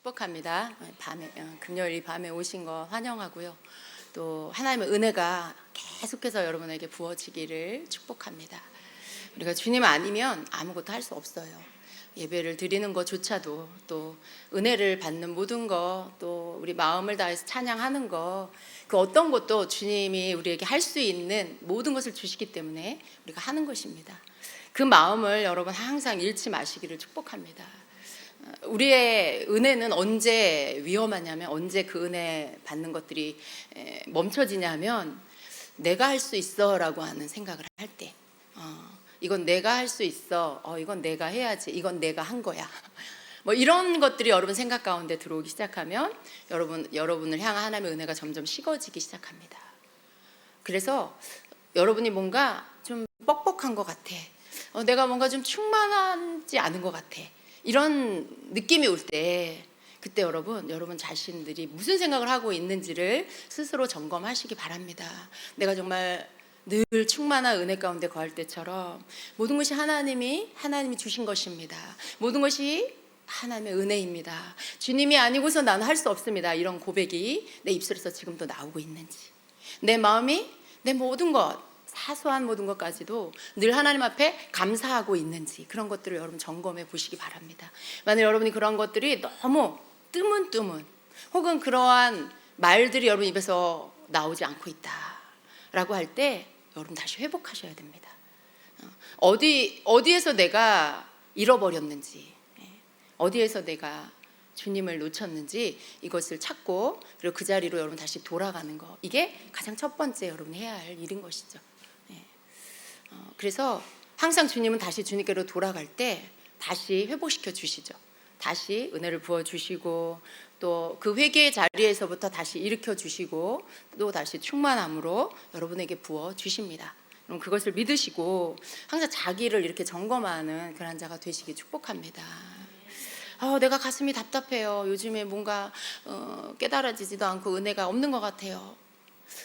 축복합니다. 금요일 밤에 오신 거 환영하고요. 또 하나님의 은혜가 계속해서 여러분에게 부어지기를 축복합니다. 우리가 주님 아니면 아무것도 할 수 없어요. 예배를 드리는 것조차도, 또 은혜를 받는 모든 것, 또 우리 마음을 다해서 찬양하는 것, 그 어떤 것도 주님이 우리에게 할 수 있는 모든 것을 주시기 때문에 우리가 하는 것입니다. 그 마음을 여러분 항상 잃지 마시기를 축복합니다. 우리의 은혜는 언제 위험하냐면, 언제 그 은혜 받는 것들이 멈춰지냐면, 내가 할 수 있어 라고 하는 생각을 할 때, 이건 내가 할 수 있어, 이건 내가 해야지, 이건 내가 한 거야, 뭐 이런 것들이 여러분 생각 가운데 들어오기 시작하면 여러분을 향한 하나님의 은혜가 점점 식어지기 시작합니다. 그래서 여러분이 뭔가 좀 뻑뻑한 것 같아, 내가 뭔가 좀 충만하지 않은 것 같아, 이런 느낌이 올 때, 그때 여러분 자신들이 무슨 생각을 하고 있는지를 스스로 점검하시기 바랍니다. 내가 정말 늘 충만한 은혜 가운데 거할 때처럼 모든 것이 하나님이 주신 것입니다. 모든 것이 하나님의 은혜입니다. 주님이 아니고서 나는 할 수 없습니다. 이런 고백이 내 입술에서 지금도 나오고 있는지, 내 마음이 내 모든 것, 사소한 모든 것까지도 늘 하나님 앞에 감사하고 있는지, 그런 것들을 여러분 점검해 보시기 바랍니다. 만약 여러분이 그런 것들이 너무 뜨문뜨문, 혹은 그러한 말들이 여러분 입에서 나오지 않고 있다라고 할 때, 여러분 다시 회복하셔야 됩니다. 어디에서 내가 잃어버렸는지, 어디에서 내가 주님을 놓쳤는지, 이것을 찾고, 그리고 그 자리로 여러분 다시 돌아가는 거, 이게 가장 첫 번째 여러분 해야 할 일인 것이죠. 그래서 항상 주님은 다시 주님께로 돌아갈 때 다시 회복시켜 주시죠. 다시 은혜를 부어 주시고, 또 그 회개의 자리에서부터 다시 일으켜 주시고, 또 다시 충만함으로 여러분에게 부어 주십니다. 그럼 그것을 믿으시고 항상 자기를 이렇게 점검하는 그런 자가 되시기 축복합니다. 내가 가슴이 답답해요. 요즘에 뭔가 깨달아지지도 않고 은혜가 없는 것 같아요.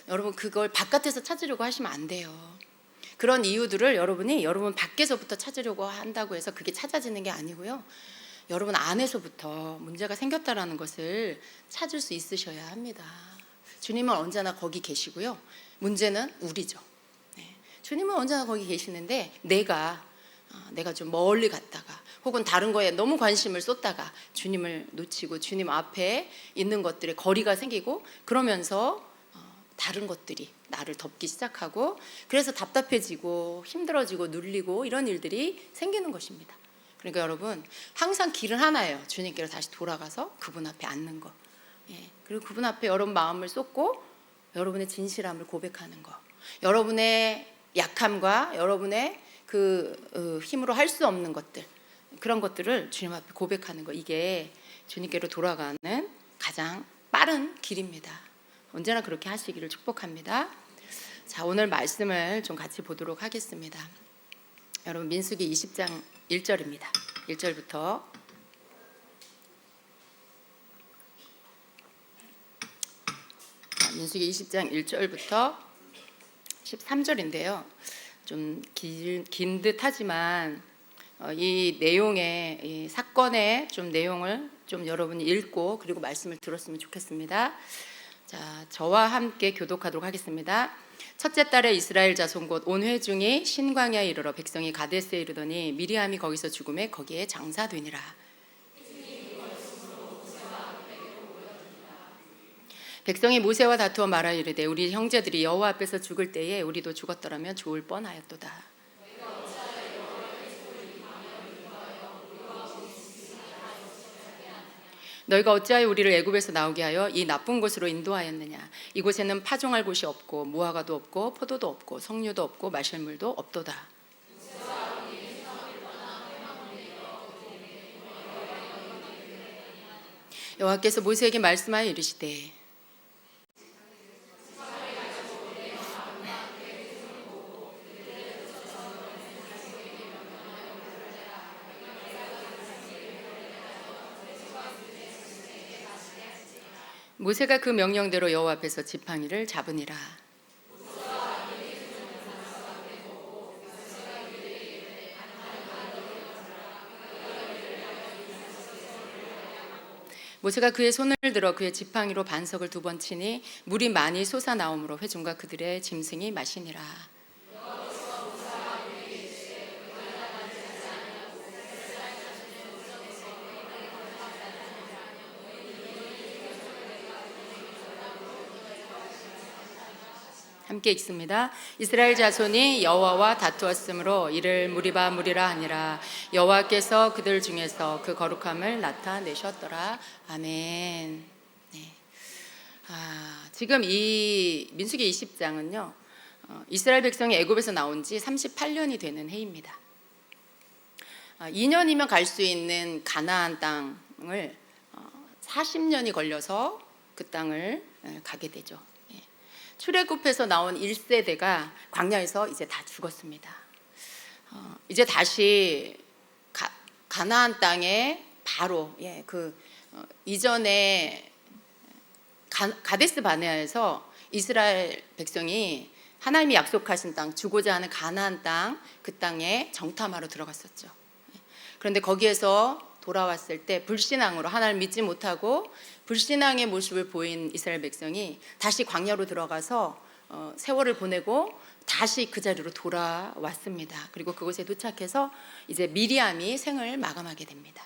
여러분, 그걸 바깥에서 찾으려고 하시면 안 돼요. 그런 이유들을 여러분 밖에서부터 찾으려고 한다고 해서 그게 찾아지는 게 아니고요, 여러분 안에서부터 문제가 생겼다라는 것을 찾을 수 있으셔야 합니다. 주님은 언제나 거기 계시고요, 문제는 우리죠. 주님은 언제나 거기 계시는데, 내가 좀 멀리 갔다가, 혹은 다른 거에 너무 관심을 쏟다가 주님을 놓치고 주님 앞에 있는 것들에 거리가 생기고, 그러면서 다른 것들이 나를 덮기 시작하고, 그래서 답답해지고 힘들어지고 눌리고 이런 일들이 생기는 것입니다. 그러니까 여러분, 항상 길은 하나예요. 주님께로 다시 돌아가서 그분 앞에 앉는 거, 그리고 그분 앞에 여러분 마음을 쏟고 여러분의 진실함을 고백하는 거, 여러분의 약함과 여러분의 그 힘으로 할 수 없는 것들, 그런 것들을 주님 앞에 고백하는 거, 이게 주님께로 돌아가는 가장 빠른 길입니다. 언제나 그렇게 하시기를 축복합니다. 자, 오늘 말씀을 좀 같이 보도록 하겠습니다. 여러분, 민수기 20장 1절입니다. 1절부터 민수기 20장 1절부터 13절인데요. 좀 긴 듯하지만 이 내용의, 이 사건의 좀 내용을 좀 여러분이 읽고 그리고 말씀을 들었으면 좋겠습니다. 자, 저와 함께 교독하도록 하겠습니다. 첫째 달에 이스라엘 자손 곧 온 회중이 신광야에 이르러 백성이 가데스에 이르더니 미리암이 거기서 죽음에 거기에 장사되니라. 백성이 모세와 다투어 말하 이르되 우리 형제들이 여호와 앞에서 죽을 때에 우리도 죽었더라면 좋을 뻔하였도다. 너희가 어찌하여 우리를 애굽에서 나오게 하여 이 나쁜 곳으로 인도하였느냐. 이곳에는 파종할 곳이 없고 무화과도 없고 포도도 없고 석류도 없고 마실 물도 없도다. 여호와께서 모세에게 말씀하여 이르시되 모세가 그 명령대로 여호와 앞에서 지팡이를 잡으니라. 모세가 그의 손을 들어 그의 지팡이로 반석을 2번 치니 물이 많이 솟아나오므로 회중과 그들의 짐승이 마시니라. 함께 읽습니다. 이스라엘 자손이 여호와와 다투었으므로 이를 무리바 무리라 하니라. 여호와께서 그들 중에서 그 거룩함을 나타내셨더라. 아멘. 네. 지금 이 민수기 20장은요, 이스라엘 백성이 애굽에서 나온 지 38년이 되는 해입니다. 2년이면 갈 수 있는 가나안 땅을 40년이 걸려서 그 땅을 가게 되죠. 출애굽해서 나온 1세대가 광야에서 이제 다 죽었습니다. 이제 다시 가나안 땅에 바로 이전에 가데스 바네아에서 이스라엘 백성이 하나님이 약속하신 땅, 주고자 하는 가나안 땅, 그 땅에 정탐하러 들어갔었죠. 그런데 거기에서 돌아왔을 때 불신앙으로 하나님을 믿지 못하고 불신앙의 모습을 보인 이스라엘 백성이 다시 광야로 들어가서 세월을 보내고 다시 그 자리로 돌아왔습니다. 그리고 그곳에 도착해서 이제 미리암이 생을 마감하게 됩니다.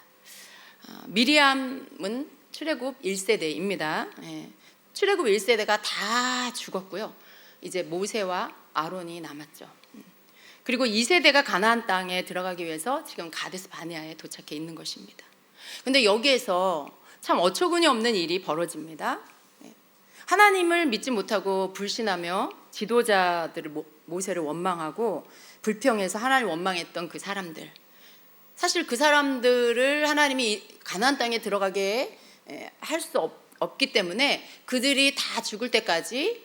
미리암은 출애굽 1세대입니다. 출애굽 1세대가 다 죽었고요. 이제 모세와 아론이 남았죠. 그리고 2세대가 가나안 땅에 들어가기 위해서 지금 가데스 바네아에 도착해 있는 것입니다. 근데 여기에서 참 어처구니 없는 일이 벌어집니다. 하나님을 믿지 못하고 불신하며 지도자들을 모세를 원망하고 불평해서 하나님을 원망했던 그 사람들, 사실 그 사람들을 하나님이 가나안 땅에 들어가게 할 수 없기 때문에 그들이 다 죽을 때까지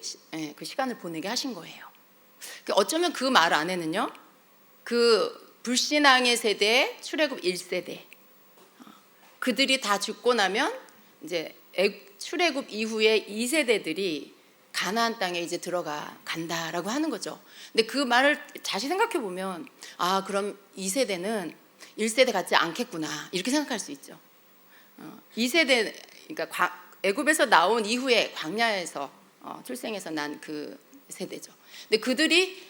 그 시간을 보내게 하신 거예요. 어쩌면 그 말 안에는요, 그 불신앙의 세대, 출애굽 1세대, 그들이 다 죽고 나면 이제 출애굽 이후에 2세대들이 가나안 땅에 이제 간다라고 하는 거죠. 근데 그 말을 다시 생각해 보면 그럼 2세대는 1세대 같지 않겠구나 이렇게 생각할 수 있죠. 2세대, 그러니까 애굽에서 나온 이후에 광야에서 출생해서 난 그 세대죠. 근데 그들이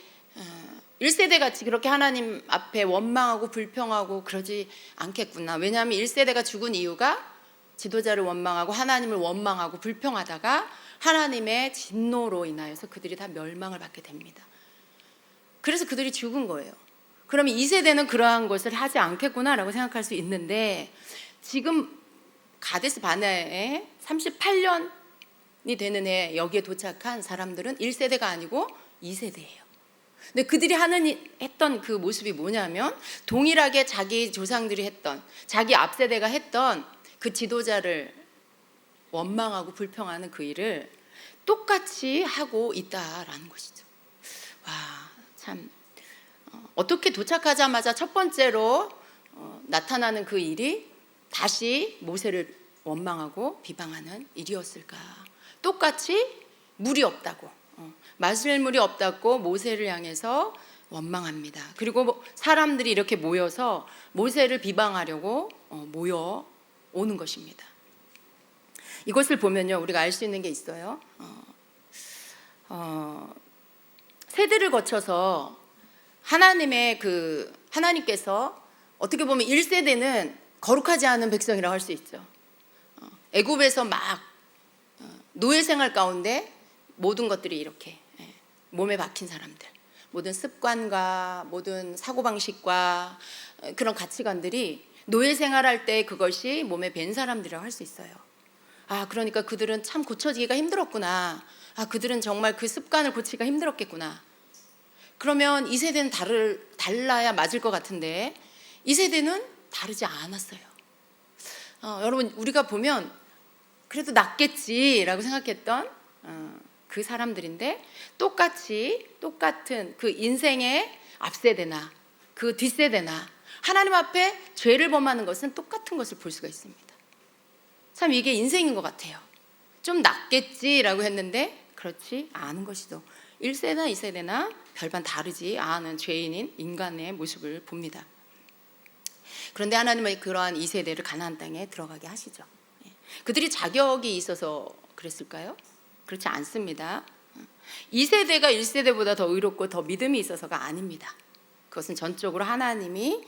1세대 같이 그렇게 하나님 앞에 원망하고 불평하고 그러지 않겠구나. 왜냐하면 1세대가 죽은 이유가 지도자를 원망하고 하나님을 원망하고 불평하다가 하나님의 진노로 인하여서 그들이 다 멸망을 받게 됩니다. 그래서 그들이 죽은 거예요. 그러면 2세대는 그러한 것을 하지 않겠구나라고 생각할 수 있는데, 지금 가데스 바네아에 38년이 되는 해 여기에 도착한 사람들은 1세대가 아니고 2세대예요. 근데 그들이 했던 그 모습이 뭐냐면, 동일하게 자기 조상들이 했던, 자기 앞세대가 했던 그 지도자를 원망하고 불평하는 그 일을 똑같이 하고 있다라는 것이죠. 참 어떻게 도착하자마자 첫 번째로 나타나는 그 일이 다시 모세를 원망하고 비방하는 일이었을까? 똑같이 물이 없다고, 마실 물이 없다고 모세를 향해서 원망합니다. 그리고 사람들이 이렇게 모여서 모세를 비방하려고 모여 오는 것입니다. 이것을 보면요, 우리가 알 수 있는 게 있어요. 세대를 거쳐서 하나님께서 어떻게 보면 1세대는 거룩하지 않은 백성이라고 할 수 있죠. 애굽에서 막 노예 생활 가운데 모든 것들이 이렇게 몸에 박힌 사람들, 모든 습관과 모든 사고방식과 그런 가치관들이 노예 생활할 때 그것이 몸에 밴 사람들이라고 할 수 있어요. 그러니까 그들은 참 고쳐지기가 힘들었구나. 그들은 정말 그 습관을 고치기가 힘들었겠구나. 그러면 2세대는 달라야 맞을 것 같은데 2세대는 다르지 않았어요. 여러분, 우리가 보면 그래도 낫겠지라고 생각했던 그 사람들인데, 똑같은 그 인생의 앞세대나 그 뒷세대나 하나님 앞에 죄를 범하는 것은 똑같은 것을 볼 수가 있습니다. 참 이게 인생인 것 같아요. 좀 낫겠지라고 했는데 그렇지 않은 것이죠. 1세대나 2세대나 별반 다르지 않은 죄인인 인간의 모습을 봅니다. 그런데 하나님은 그러한 2세대를 가나안 땅에 들어가게 하시죠. 그들이 자격이 있어서 그랬을까요? 그렇지 않습니다. 2세대가 1세대보다 더 의롭고 더 믿음이 있어서가 아닙니다. 그것은 전적으로 하나님의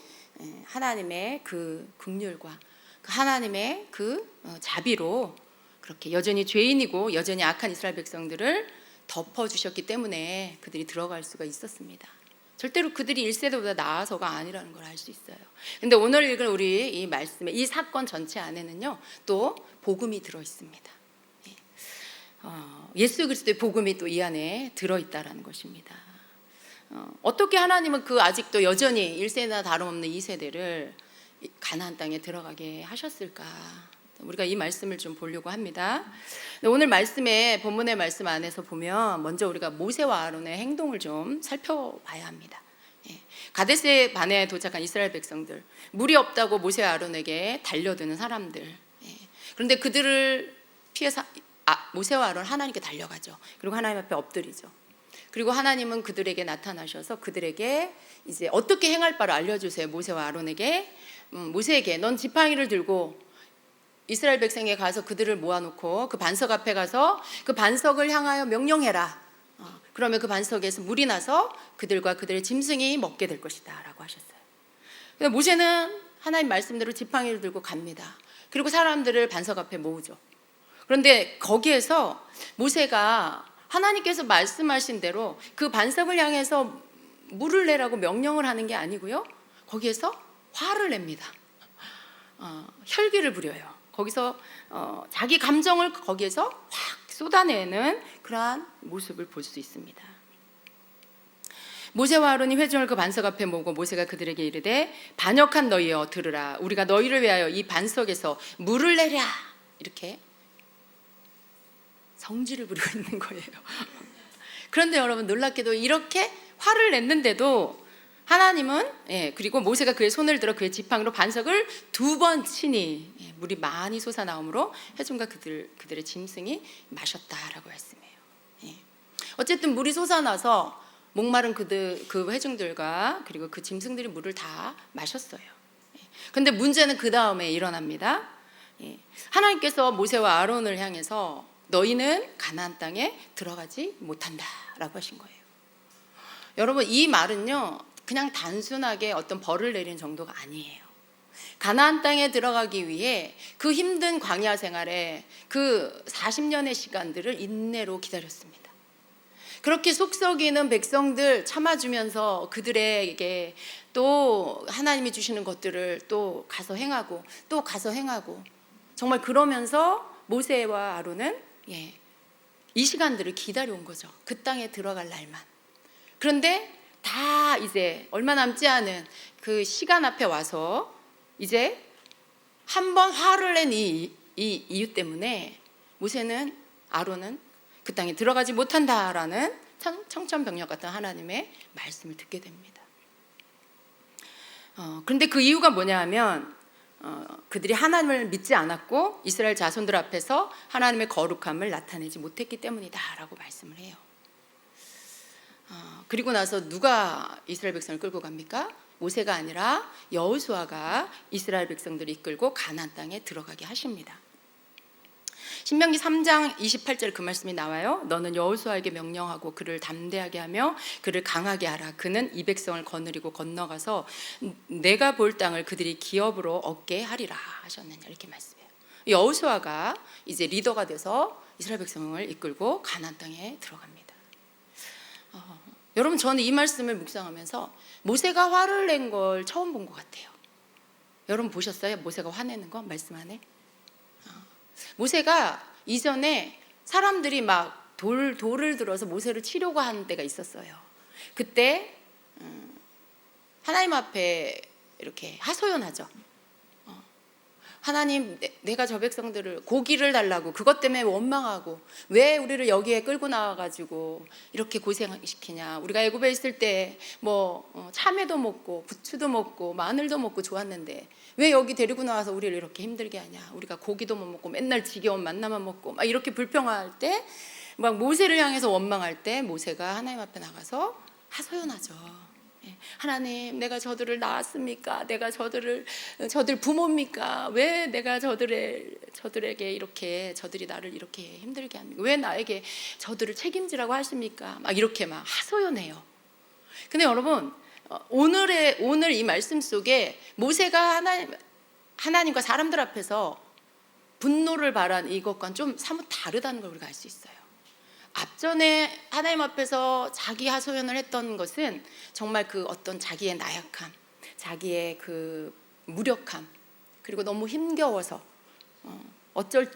그 긍휼과 하나님의 그 자비로 그렇게 여전히 죄인이고 여전히 악한 이스라엘 백성들을 덮어주셨기 때문에 그들이 들어갈 수가 있었습니다. 절대로 그들이 1세대보다 나아서가 아니라는 걸 알 수 있어요. 근데 오늘 읽은 우리 이 말씀에 이 사건 전체 안에는요 또 복음이 들어 있습니다. 예수 그리스도의 복음이 또 이 안에 들어있다라는 것입니다. 어떻게 하나님은 그 아직도 여전히 1세대나 다름없는 2세대를 가나안 땅에 들어가게 하셨을까? 우리가 이 말씀을 좀 보려고 합니다. 오늘 말씀에 본문의 말씀 안에서 보면 먼저 우리가 모세와 아론의 행동을 좀 살펴봐야 합니다. 가데스 반네에 도착한 이스라엘 백성들, 물이 없다고 모세와 아론에게 달려드는 사람들. 그런데 그들을 피해서 모세와 아론 하나님께 달려가죠. 그리고 하나님 앞에 엎드리죠. 그리고 하나님은 그들에게 나타나셔서 그들에게 이제 어떻게 행할 바를 알려주세요. 모세와 아론에게 모세에게 넌 지팡이를 들고 이스라엘 백성에게 가서 그들을 모아놓고 그 반석 앞에 가서 그 반석을 향하여 명령해라. 그러면 그 반석에서 물이 나서 그들과 그들의 짐승이 먹게 될 것이다 라고 하셨어요. 모세는 하나님 말씀대로 지팡이를 들고 갑니다. 그리고 사람들을 반석 앞에 모으죠. 그런데 거기에서 모세가 하나님께서 말씀하신 대로 그 반석을 향해서 물을 내라고 명령을 하는 게 아니고요, 거기에서 화를 냅니다. 혈기를 부려요. 거기서 자기 감정을 거기에서 확 쏟아내는 그러한 모습을 볼 수 있습니다. 모세와 아론이 회중을 그 반석 앞에 모으고 모세가 그들에게 이르되 반역한 너희여 들으라. 우리가 너희를 위하여 이 반석에서 물을 내랴. 이렇게 성질을 부리고 있는 거예요. 그런데 여러분 놀랍게도 이렇게 화를 냈는데도 하나님은 그리고 모세가 그의 손을 들어 그의 지팡이로 반석을 2번 치니 물이 많이 솟아나오므로 회중과 그들의 짐승이 마셨다라고 말씀해요. 어쨌든 물이 솟아나서 목마른 그 회중들과 그리고 그 짐승들이 물을 다 마셨어요. 그런데 문제는 그 다음에 일어납니다. 하나님께서 모세와 아론을 향해서 너희는 가나안 땅에 들어가지 못한다라고 하신 거예요. 여러분 이 말은요 그냥 단순하게 어떤 벌을 내리는 정도가 아니에요. 가나안 땅에 들어가기 위해 그 힘든 광야 생활에 그 40년의 시간들을 인내로 기다렸습니다. 그렇게 속썩이는 백성들 참아주면서 그들에게 또 하나님이 주시는 것들을 또 가서 행하고 또 가서 행하고 정말 그러면서 모세와 아론은 이 시간들을 기다려온 거죠. 그 땅에 들어갈 날만. 그런데 다 이제 얼마 남지 않은 그 시간 앞에 와서 이제 한번 화를 낸 이 이유 때문에 모세는 아론은 그 땅에 들어가지 못한다라는 청천벽력 같은 하나님의 말씀을 듣게 됩니다. 그런데 그 이유가 뭐냐 하면 그들이 하나님을 믿지 않았고 이스라엘 자손들 앞에서 하나님의 거룩함을 나타내지 못했기 때문이다라고 말씀을 해요. 그리고 나서 누가 이스라엘 백성을 끌고 갑니까? 모세가 아니라 여호수아가 이스라엘 백성들을 이끌고 가나안 땅에 들어가게 하십니다. 신명기 3장 28절 그 말씀이 나와요. 너는 여호수아에게 명령하고 그를 담대하게 하며 그를 강하게 하라. 그는 이 백성을 거느리고 건너가서 내가 볼 땅을 그들이 기업으로 얻게 하리라 하셨느냐 이렇게 말씀해요. 여호수아가 이제 리더가 돼서 이스라엘 백성을 이끌고 가나안 땅에 들어갑니다. 여러분 저는 이 말씀을 묵상하면서 모세가 화를 낸 걸 처음 본 것 같아요. 여러분 보셨어요? 모세가 화내는 거 말씀 안에? 모세가 이전에 사람들이 막 돌을 들어서 모세를 치려고 하는 때가 있었어요. 그때 하나님 앞에 이렇게 하소연하죠. 하나님 내가 저 백성들을 고기를 달라고 그것 때문에 원망하고 왜 우리를 여기에 끌고 나와가지고 이렇게 고생시키냐. 우리가 애굽에 있을 때 뭐 참외도 먹고 부추도 먹고 마늘도 먹고 좋았는데 왜 여기 데리고 나와서 우리를 이렇게 힘들게 하냐. 우리가 고기도 못 먹고 맨날 지겨운 만나만 먹고 막 이렇게 불평할 때 막 모세를 향해서 원망할 때 모세가 하나님 앞에 나가서 하소연하죠. 하나님, 내가 저들을 낳았습니까? 내가 저들 부모입니까? 왜 내가 저들에게 이렇게, 저들이 나를 이렇게 힘들게 합니까? 왜 나에게 저들을 책임지라고 하십니까? 막 이렇게 막 하소연해요. 근데 여러분, 오늘 이 말씀 속에 모세가 하나님과 사람들 앞에서 분노를 발한 이것과는 좀 사뭇 다르다는 걸 우리가 알 수 있어요. 앞전에 하나님 앞에서 자기 하소연을 했던 것은 정말 그 어떤 자기의 나약함, 자기의 그 무력함, 그리고 너무 힘겨워서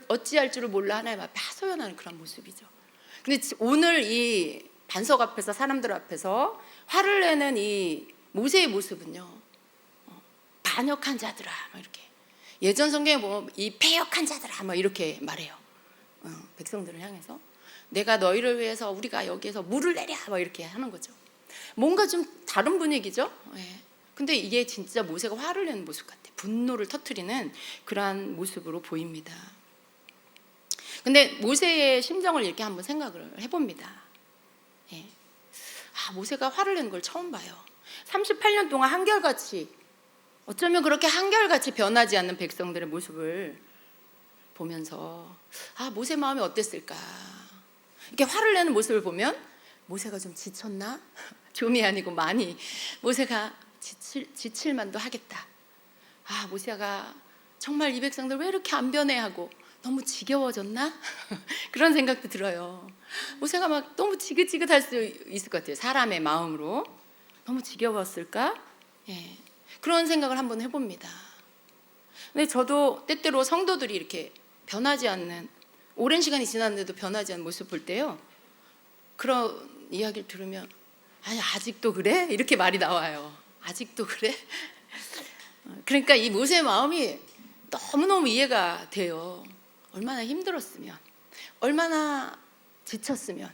어찌할 줄을 몰라 하나님 앞에 하소연하는 그런 모습이죠. 근데 오늘 이 반석 앞에서, 사람들 앞에서 화를 내는 이 모세의 모습은요, 반역한 자들아, 막 이렇게, 예전 성경에 보면 이 패역한 자들아, 막 이렇게 말해요. 백성들을 향해서 내가 너희를 위해서 우리가 여기에서 물을 내랴, 막 이렇게 하는 거죠. 뭔가 좀 다른 분위기죠. 근데 이게 진짜 모세가 화를 내는 모습 같아요. 분노를 터뜨리는 그러한 모습으로 보입니다. 근데 모세의 심정을 이렇게 한번 생각을 해봅니다. 모세가 화를 내는 걸 처음 봐요. 38년 동안 한결같이, 어쩌면 그렇게 한결같이 변하지 않는 백성들의 모습을 보면서 모세 마음이 어땠을까? 이렇게 화를 내는 모습을 보면 모세가 좀 지쳤나? 좀이 아니고 많이 모세가 지칠 만도 하겠다. 모세가 정말 이 백성들 왜 이렇게 안 변해하고 너무 지겨워졌나? 그런 생각도 들어요. 모세가 막 너무 지긋지긋할 수 있을 것 같아요. 사람의 마음으로 너무 지겨웠을까? 그런 생각을 한번 해봅니다. 근데 저도 때때로 성도들이 이렇게 변하지 않는, 오랜 시간이 지났는데도 변하지 않는 모습 볼 때요, 그런 이야기를 들으면 아직도 그래? 이렇게 말이 나와요. 아직도 그래? 그러니까 이 모세의 마음이 너무너무 이해가 돼요. 얼마나 힘들었으면, 얼마나 지쳤으면.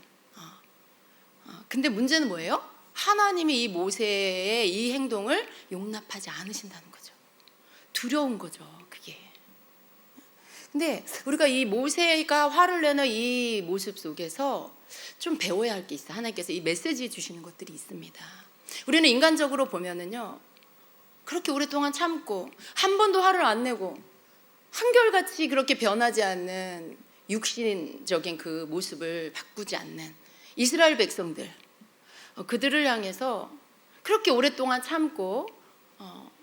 근데 문제는 뭐예요? 하나님이 이 모세의 이 행동을 용납하지 않으신다는 거죠. 두려운 거죠, 그게. 근데 우리가 이 모세가 화를 내는 이 모습 속에서 좀 배워야 할 게 있어요. 하나님께서 이 메시지 주시는 것들이 있습니다. 우리는 인간적으로 보면은요, 그렇게 오랫동안 참고 한 번도 화를 안 내고 한결같이 그렇게 변하지 않는 육신적인 그 모습을 바꾸지 않는 이스라엘 백성들, 그들을 향해서 그렇게 오랫동안 참고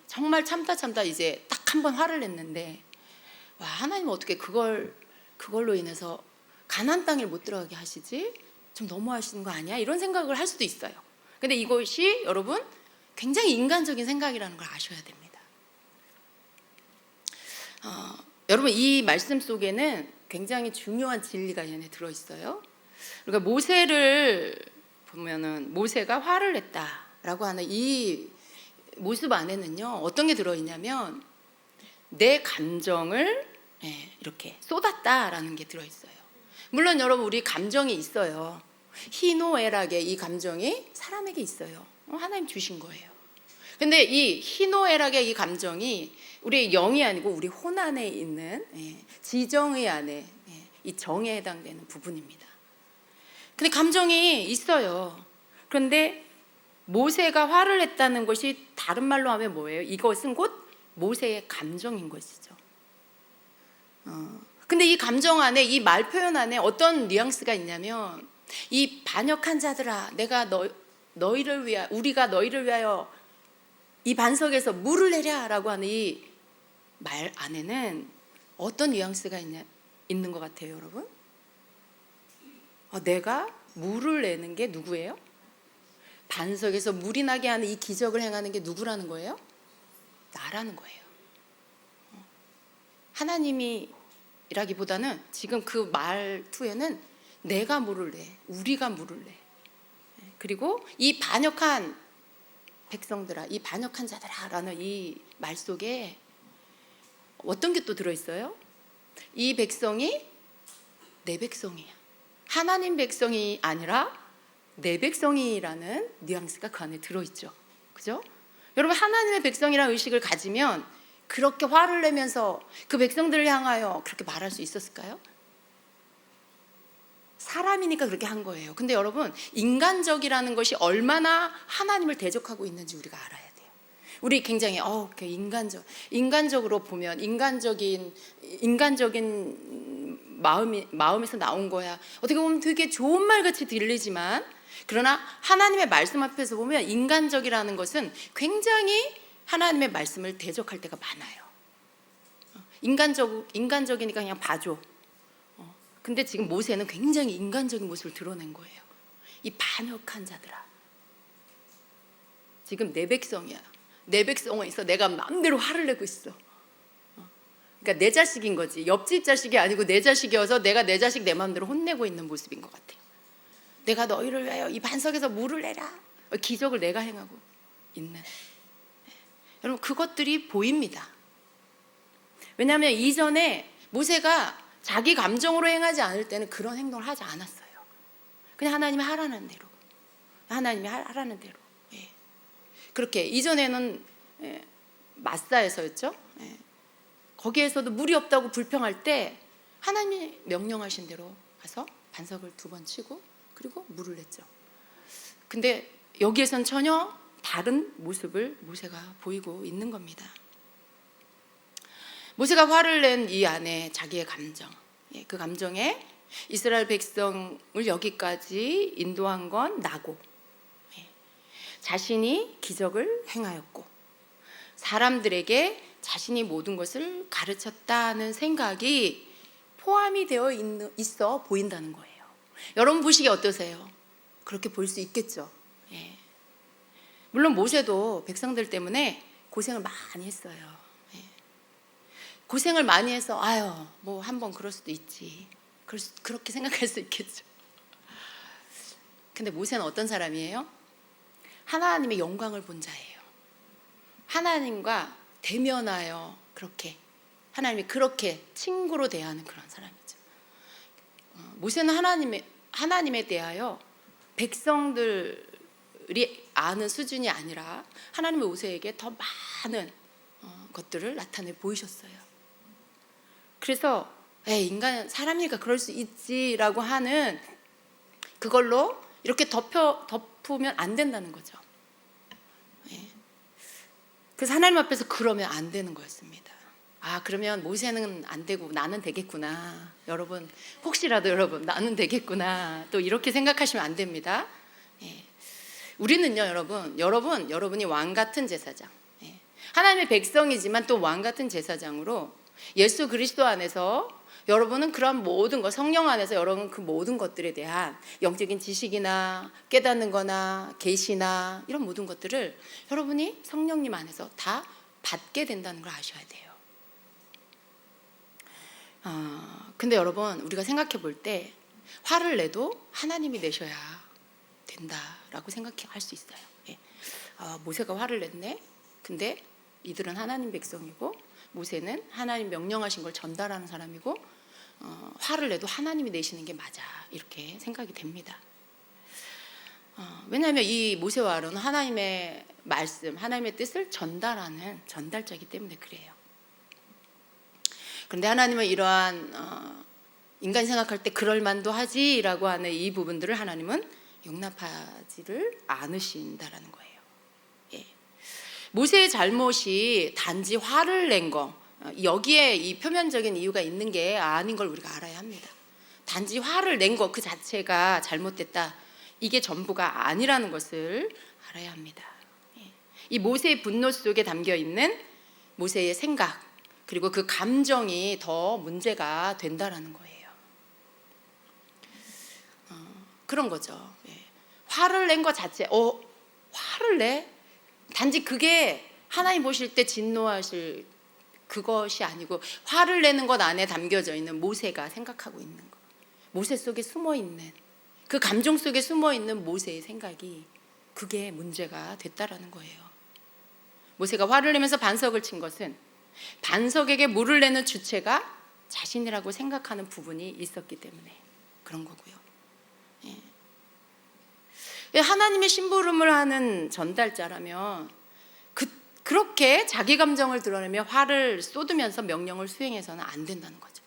정말 참다 이제 딱 한 번 화를 냈는데, 하나님은 어떻게 그걸로 인해서 가나안 땅에 못 들어가게 하시지? 좀 너무하시는 거 아니야? 이런 생각을 할 수도 있어요. 근데 이것이 여러분 굉장히 인간적인 생각이라는 걸 아셔야 됩니다. 여러분, 이 말씀 속에는 굉장히 중요한 진리가 이 안에 들어있어요. 그러니까 모세를 보면은 모세가 화를 냈다라고 하는 이 모습 안에는요, 어떤 게 들어있냐면 내 감정을 이렇게 쏟았다라는 게 들어있어요. 물론 여러분, 우리 감정이 있어요. 희노애락의 이 감정이 사람에게 있어요. 하나님 주신 거예요. 근데 이 희노애락의 이 감정이 우리의 영이 아니고 우리 혼 안에 있는 지정의 안에 이 정에 해당되는 부분입니다. 근데 감정이 있어요. 그런데 모세가 화를 냈다는 것이 다른 말로 하면 뭐예요? 이것은 곧 모세의 감정인 것이죠. 근데 이 감정 안에, 이 말 표현 안에 어떤 뉘앙스가 있냐면, 이 반역한 자들아, 내가 너희를 위하여, 우리가 너희를 위하여 이 반석에서 물을 내랴라고 하는 이 말 안에는 어떤 뉘앙스가 있는 것 같아요, 여러분? 내가 물을 내는 게 누구예요? 반석에서 물이 나게 하는 이 기적을 행하는 게 누구라는 거예요? 나라는 거예요. 하나님이라기보다는 지금 그 말투에는 내가 물을 내, 우리가 물을 내. 그리고 이 반역한 백성들아, 이 반역한 자들아 라는 이 말 속에 어떤 게 또 들어있어요? 이 백성이 내 백성이야. 하나님 백성이 아니라 내 백성이라는 뉘앙스가 그 안에 들어있죠. 그죠? 여러분, 하나님의 백성이라는 의식을 가지면 그렇게 화를 내면서 그 백성들을 향하여 그렇게 말할 수 있었을까요? 사람이니까 그렇게 한 거예요. 근데 여러분, 인간적이라는 것이 얼마나 하나님을 대적하고 있는지 우리가 알아야 돼요. 우리 굉장히 인간적으로 보면 인간적인 마음에서 나온 거야. 어떻게 보면 되게 좋은 말 같이 들리지만, 그러나 하나님의 말씀 앞에서 보면 인간적이라는 것은 굉장히 하나님의 말씀을 대적할 때가 많아요. 인간적이니까 그냥 봐줘. 근데 지금 모세는 굉장히 인간적인 모습을 드러낸 거예요. 이 반역한 자들아, 지금 내 백성이야. 내 백성에 있어 내가 마음대로 화를 내고 있어. 그러니까 내 자식인 거지. 옆집 자식이 아니고 내 자식이어서 내가 내 자식 내 마음대로 혼내고 있는 모습인 것 같아요. 내가 너희를 위하여 이 반석에서 물을 내라. 기적을 내가 행하고 있는. 여러분, 그것들이 보입니다. 왜냐하면 이전에 모세가 자기 감정으로 행하지 않을 때는 그런 행동을 하지 않았어요. 그냥 하나님이 하라는 대로, 하나님이 하라는 대로. 그렇게 이전에는 마사에서였죠. 거기에서도 물이 없다고 불평할 때 하나님이 명령하신 대로 가서 반석을 2번 치고 그리고 물을 냈죠. 근데 여기에선 전혀 다른 모습을 모세가 보이고 있는 겁니다. 모세가 화를 낸 이 안에 자기의 감정, 그 감정에 이스라엘 백성을 여기까지 인도한 건 나고, 자신이 기적을 행하였고 사람들에게 자신이 모든 것을 가르쳤다는 생각이 포함이 되어 있어 보인다는 거예요. 여러분 보시기에 어떠세요? 그렇게 볼 수 있겠죠. 물론 모세도 백성들 때문에 고생을 많이 했어요. 고생을 많이 해서 뭐 한번 그럴 수도 있지, 그렇게 생각할 수 있겠죠. 근데 모세는 어떤 사람이에요? 하나님의 영광을 본 자예요. 하나님과 대면하여 그렇게 하나님이 그렇게 친구로 대하는 그런 사람이죠. 모세는 하나님에 대하여 백성들이 아는 수준이 아니라 하나님의 모세에게 더 많은 것들을 나타내 보이셨어요. 그래서 사람이니까 그럴 수 있지라고 하는 그걸로 이렇게 덮으면 안 된다는 거죠. 그래서 하나님 앞에서 그러면 안 되는 거였습니다. 그러면 모세는 안 되고 나는 되겠구나. 여러분, 혹시라도 여러분 나는 되겠구나, 또 이렇게 생각하시면 안 됩니다. 우리는요, 여러분이 왕 같은 제사장, 하나님의 백성이지만 또 왕 같은 제사장으로 예수 그리스도 안에서 여러분은 그런 모든 것, 성령 안에서 여러분 그 모든 것들에 대한 영적인 지식이나 깨닫는 거나 계시나 이런 모든 것들을 여러분이 성령님 안에서 다 받게 된다는 걸 아셔야 돼요. 근데 여러분, 우리가 생각해 볼 때 화를 내도 하나님이 내셔야 된다라고 생각할 수 있어요. 모세가 화를 냈네. 근데 이들은 하나님 백성이고 모세는 하나님 명령하신 걸 전달하는 사람이고, 화를 내도 하나님이 내시는 게 맞아, 이렇게 생각이 됩니다. 왜냐하면 이 모세와 아론은 하나님의 말씀, 하나님의 뜻을 전달하는 전달자이기 때문에 그래요. 그런데 하나님은 이러한 인간이 생각할 때 그럴만도 하지라고 하는 이 부분들을 하나님은 용납하지를 않으신다라는 거예요. 모세의 잘못이 단지 화를 낸 거, 여기에 이 표면적인 이유가 있는 게 아닌 걸 우리가 알아야 합니다. 단지 화를 낸 것 그 자체가 잘못됐다, 이게 전부가 아니라는 것을 알아야 합니다. 이 모세의 분노 속에 담겨 있는 모세의 생각, 그리고 그 감정이 더 문제가 된다라는 거예요. 그런 거죠. 화를 낸 것 자체, 화를 내? 단지 그게 하나님 보실 때 진노하실 그것이 아니고, 화를 내는 것 안에 담겨져 있는 모세가 생각하고 있는 것, 모세 속에 숨어있는 그 감정 속에 숨어있는 모세의 생각이, 그게 문제가 됐다라는 거예요. 모세가 화를 내면서 반석을 친 것은 반석에게 물을 내는 주체가 자신이라고 생각하는 부분이 있었기 때문에 그런 거고요. 하나님의 심부름을 하는 전달자라면 그렇게 자기 감정을 드러내며 화를 쏟으면서 명령을 수행해서는 안 된다는 거죠.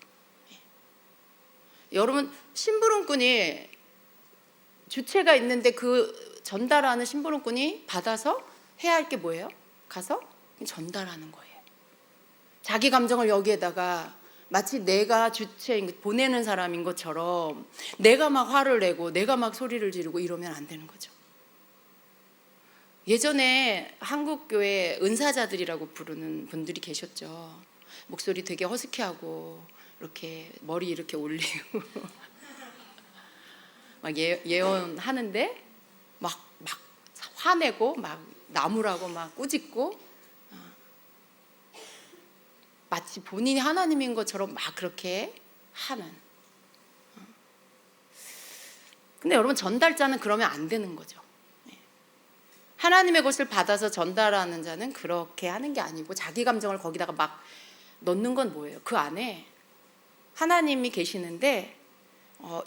여러분 심부름꾼이 주체가 있는데 그 전달하는 심부름꾼이 받아서 해야 할 게 뭐예요? 가서 전달하는 거예요. 자기 감정을 여기에다가 마치 내가 주체인 보내는 사람인 것처럼 내가 막 화를 내고 내가 막 소리를 지르고 이러면 안 되는 거죠. 예전에 한국교회 은사자들이라고 부르는 분들이 계셨죠. 목소리 되게 허스키하고 이렇게 머리 이렇게 올리고 막 예언하는데 막 화내고 막 나무라고 막 꾸짖고 마치 본인이 하나님인 것처럼 막 그렇게 하는. 근데 여러분 전달자는 그러면 안 되는 거죠. 하나님의 것을 받아서 전달하는 자는 그렇게 하는 게 아니고 자기 감정을 거기다가 막 넣는 건 뭐예요? 그 안에 하나님이 계시는데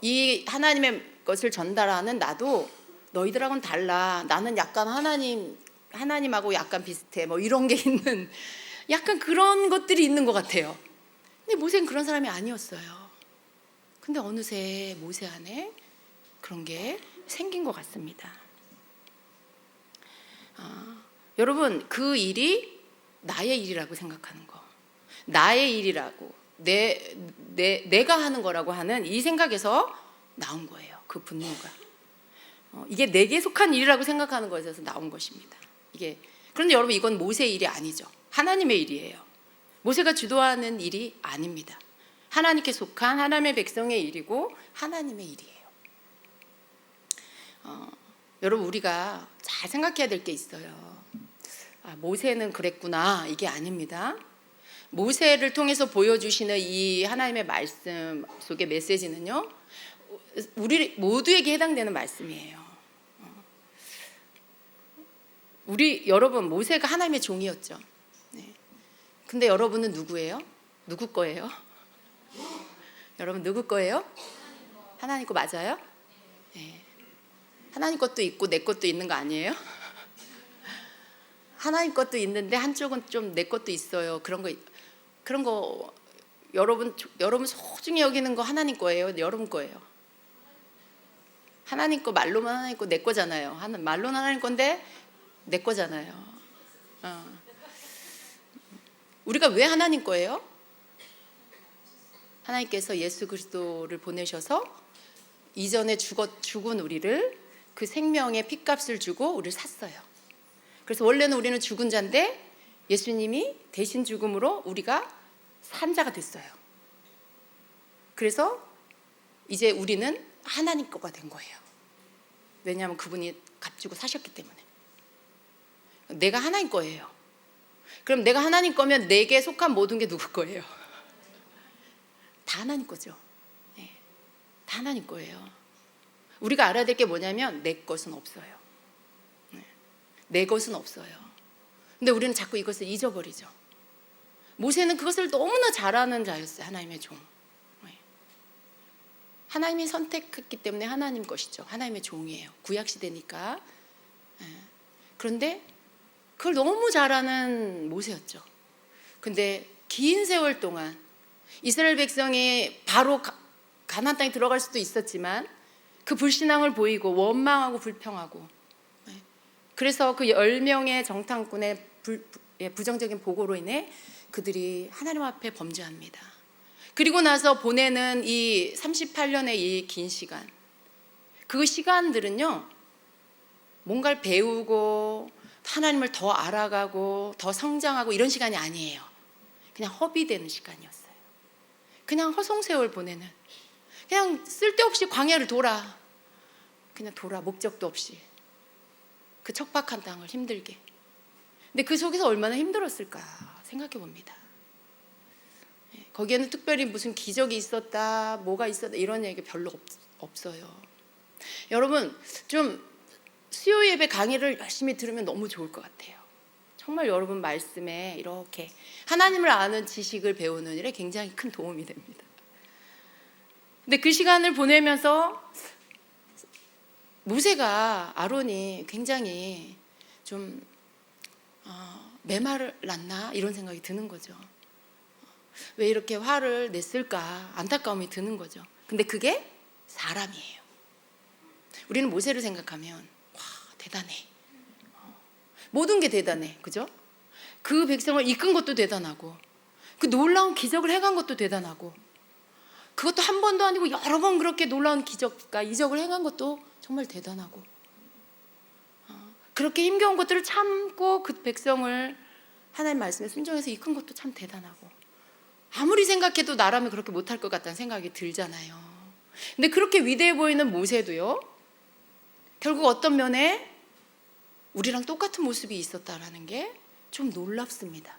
이 하나님의 것을 전달하는 나도 너희들하고는 달라. 나는 약간 하나님하고 약간 비슷해. 뭐 이런 게 있는 약간 그런 것들이 있는 것 같아요. 근데 모세는 그런 사람이 아니었어요. 근데 어느새 모세 안에 그런 게 생긴 것 같습니다. 여러분 그 일이 나의 일이라고 생각하는 거, 나의 일이라고 내가 하는 거라고 하는 이 생각에서 나온 거예요. 그 분노가 이게 내게 속한 일이라고 생각하는 것에서 나온 것입니다. 그런데 여러분 이건 모세의 일이 아니죠. 하나님의 일이에요. 모세가 주도하는 일이 아닙니다. 하나님께 속한 하나님의 백성의 일이고 하나님의 일이에요. 여러분 우리가 잘 생각해야 될 게 있어요. 모세는 그랬구나 이게 아닙니다. 모세를 통해서 보여주시는 이 하나님의 말씀 속의 메시지는요 우리 모두에게 해당되는 말씀이에요. 여러분 모세가 하나님의 종이었죠. 근데 여러분은 누구예요? 누구 거예요? 여러분 누구 거예요? 하나님 거 맞아요? 네. 하나님 것도 있고 내 것도 있는 거 아니에요? 하나님 것도 있는데 한쪽은 좀 내 것도 있어요. 그런 거 여러분 소중히 여기는 거 하나님 거예요? 여러분 거예요? 하나님 거 말로만 하나님 거 내 거잖아요. 말로는 하나님 건데 내 거잖아요. 우리가 왜 하나님 거예요? 하나님께서 예수 그리스도를 보내셔서 이전에 죽은 우리를 그 생명의 핏값을 주고 우리를 샀어요. 그래서 원래는 우리는 죽은 자인데 예수님이 대신 죽음으로 우리가 산 자가 됐어요. 그래서 이제 우리는 하나님 거가 된 거예요. 왜냐하면 그분이 값주고 사셨기 때문에. 내가 하나님 거예요. 그럼 내가 하나님 거면 내게 속한 모든 게 누구 거예요? 다 하나님 거죠. 네. 다 하나님 거예요. 우리가 알아야 될 게 뭐냐면 내 것은 없어요. 네. 내 것은 없어요. 근데 우리는 자꾸 이것을 잊어버리죠. 모세는 그것을 너무나 잘하는 자였어요. 하나님의 종. 네. 하나님이 선택했기 때문에 하나님 것이죠. 하나님의 종이에요. 구약시대니까. 네. 그런데 그걸 너무 잘하는 모세였죠. 근데 긴 세월 동안 이스라엘 백성이 바로 가나안 땅에 들어갈 수도 있었지만 그 불신앙을 보이고 원망하고 불평하고 그래서 그 10명의 정탐꾼의 부정적인 보고로 인해 그들이 하나님 앞에 범죄합니다. 그리고 나서 보내는 이 38년의 이 긴 시간, 그 시간들은요 뭔가를 배우고 하나님을 더 알아가고 더 성장하고 이런 시간이 아니에요. 그냥 허비되는 시간이었어요. 그냥 허송세월 보내는, 그냥 쓸데없이 광야를 그냥 돌아 목적도 없이 그 척박한 땅을 힘들게. 근데 그 속에서 얼마나 힘들었을까 생각해 봅니다. 거기에는 특별히 무슨 기적이 있었다, 뭐가 있었다 이런 얘기 별로 없어요. 여러분 좀 수요 예배 강의를 열심히 들으면 너무 좋을 것 같아요. 정말 여러분 말씀에 이렇게 하나님을 아는 지식을 배우는 일에 굉장히 큰 도움이 됩니다. 근데 그 시간을 보내면서 모세가 아론이 굉장히 좀 메말랐나 이런 생각이 드는 거죠. 왜 이렇게 화를 냈을까 안타까움이 드는 거죠. 근데 그게 사람이에요. 우리는 모세를 생각하면 와, 대단해. 모든 게 대단해. 그죠? 그 백성을 이끈 것도 대단하고 그 놀라운 기적을 행한 것도 대단하고 그것도 한 번도 아니고 여러 번 그렇게 놀라운 기적과 이적을 행한 것도 정말 대단하고 그렇게 힘겨운 것들을 참고 그 백성을 하나님 말씀에 순종해서 이끈 것도 참 대단하고 아무리 생각해도 나라면 그렇게 못할 것 같다는 생각이 들잖아요. 근데 그렇게 위대해 보이는 모세도요 결국 어떤 면에 우리랑 똑같은 모습이 있었다라는 게 좀 놀랍습니다.